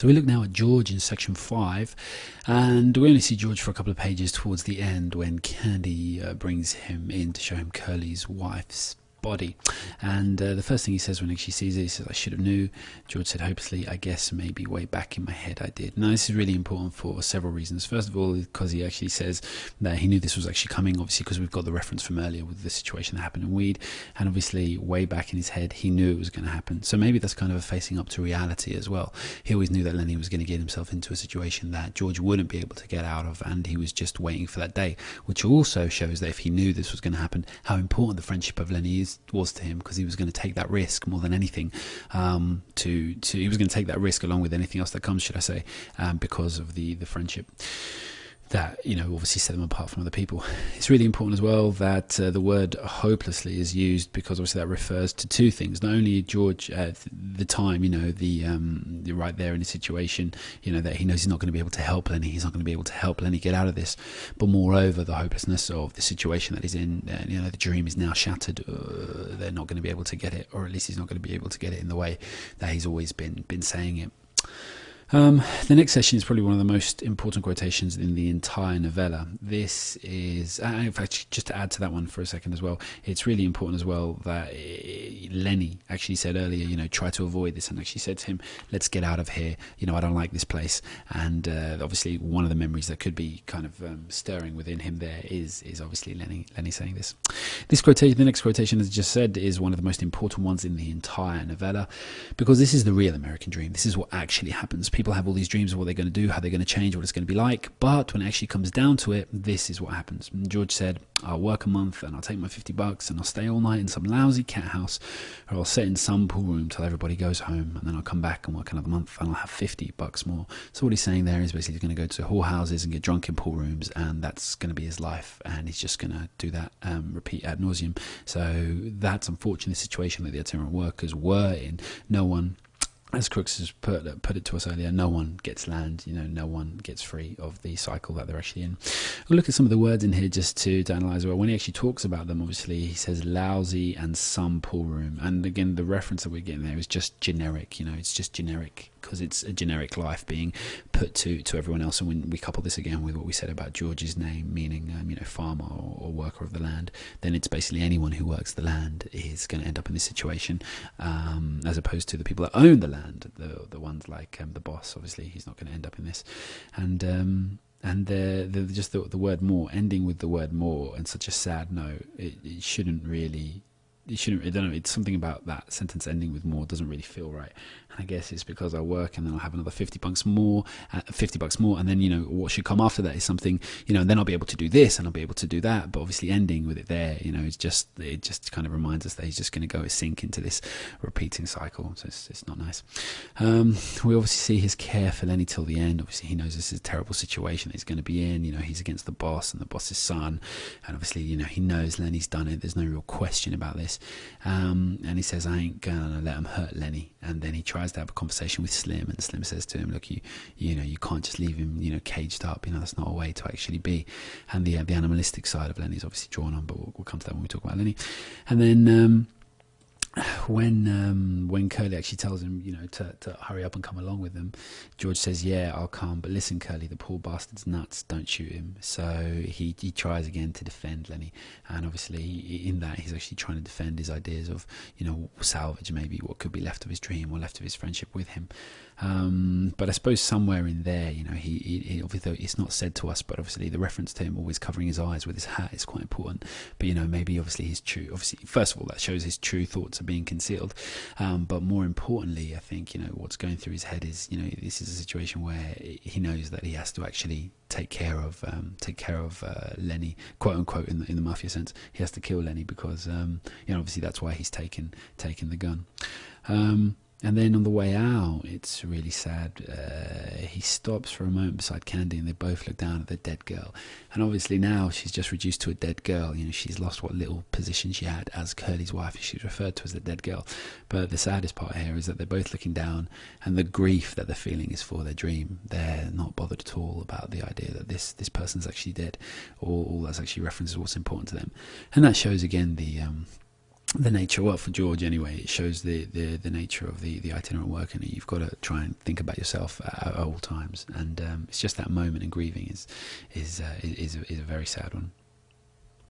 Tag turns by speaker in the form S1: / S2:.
S1: So we look now at George in section 5, and we only see George for a couple of pages towards the end when Candy brings him in to show him Curly's wife's body. And the first thing he says when she sees it, he says, "I should have knew." George said hopelessly, "I guess maybe way back in my head I did." Now this is really important for several reasons. First of all, because he actually says that he knew this was actually coming, obviously because we've got the reference from earlier with the situation that happened in Weed, and obviously way back in his head he knew it was going to happen. So maybe that's kind of a facing up to reality as well. He always knew that Lenny was going to get himself into a situation that George wouldn't be able to get out of, and he was just waiting for that day, which also shows that if he knew this was going to happen, how important the friendship of Lenny was to him, because he was going to take that risk more than anything. He was going to take that risk along with anything else that comes, should I say, because of the friendship that, you know, obviously set them apart from other people. It's really important as well that the word hopelessly is used, because obviously that refers to two things. Not only George at the time, you know, the right there in the situation, you know, that he knows he's not going to be able to help Lenny, he's not going to be able to help Lenny get out of this, but moreover the hopelessness of the situation that he's in. You know, the dream is now shattered. They're not going to be able to get it, or at least he's not going to be able to get it in the way that he's always been saying it. The next section is probably one of the most important quotations in the entire novella. This is, in fact, just to add to that one for a second as well, it's really important as well that Lenny actually said earlier, you know, try to avoid this, and actually said to him, let's get out of here, you know, I don't like this place. And obviously one of the memories that could be kind of stirring within him there is obviously Lenny saying this. This quotation, the next quotation, as I just said, is one of the most important ones in the entire novella, because this is the real American dream. This is what actually happens. People have all these dreams of what they're going to do, how they're going to change, what it's going to be like, but when it actually comes down to it, this is what happens. And George said, "I'll work a month and I'll take my $50 and I'll stay all night in some lousy cat house, or I'll sit in some pool room till everybody goes home, and then I'll come back and work another month and I'll have $50 more." So what he's saying there is basically he's going to go to whorehouses and get drunk in pool rooms, and that's going to be his life, and he's just going to do that, repeat ad nauseum. So that's unfortunately the situation that the itinerant workers were in. No one, as Crooks has put it to us earlier, no one gets land, you know, no one gets free of the cycle that they're actually in. We'll look at some of the words in here just to analyse well. When he actually talks about them, obviously he says lousy and some pool room, and again the reference that we're getting there is just generic, you know, it's just generic because it's a generic life being put to everyone else. And when we couple this again with what we said about George's name, meaning you know, farmer or worker of the land, then it's basically anyone who works the land is going to end up in this situation, as opposed to the people that own the land, the ones like the boss. Obviously he's not going to end up in this. And the word more, ending with the word more and such a sad note, it shouldn't really, I don't know, it's something about that sentence ending with more doesn't really feel right. And I guess it's because I work and then I'll have another $50 more, and then, you know, what should come after that is something, you know, and then I'll be able to do this and I'll be able to do that. But obviously ending with it there, you know, it just kind of reminds us that he's just going to go sink into this repeating cycle. So it's not nice. We obviously see his care for Lenny till the end. Obviously he knows this is a terrible situation that he's going to be in. You know, he's against the boss and the boss's son, and obviously, you know, he knows Lenny's done it. There's no real question about this. And he says, "I ain't gonna let him hurt Lenny." And then he tries to have a conversation with Slim, and Slim says to him, "Look, you know, you can't just leave him, you know, caged up. You know, that's not a way to actually be." And the animalistic side of Lenny is obviously drawn on, but we'll come to that when we talk about Lenny. And then when Curly actually tells him, you know, to hurry up and come along with them, George says, "Yeah, I'll come, but listen, Curly, the poor bastard's nuts, don't shoot him." So he tries again to defend Lenny, and obviously in that he's actually trying to defend his ideas of, you know, salvage maybe what could be left of his dream or left of his friendship with him. But I suppose somewhere in there, you know, he obviously, it's not said to us, but obviously the reference to him always covering his eyes with his hat is quite important. But, you know, maybe obviously his true, obviously first of all that shows his true thoughts are being concealed, but more importantly, I think, you know, what's going through his head is, you know, this is a situation where he knows that he has to actually take care of Lenny, quote unquote, in the mafia sense. He has to kill Lenny because you know, obviously that's why he's taken the gun. And then on the way out, it's really sad. He stops for a moment beside Candy, and they both look down at the dead girl. And obviously now she's just reduced to a dead girl. You know, she's lost what little position she had as Curly's wife. She's referred to as the dead girl. But the saddest part here is that they're both looking down, and the grief that they're feeling is for their dream. They're not bothered at all about the idea that this person's actually dead, or all that's actually references what's important to them. And that shows again the the nature, well, for George anyway, it shows the nature of the itinerant worker. And you've got to try and think about yourself at all times, and it's just that moment in grieving is a very sad one.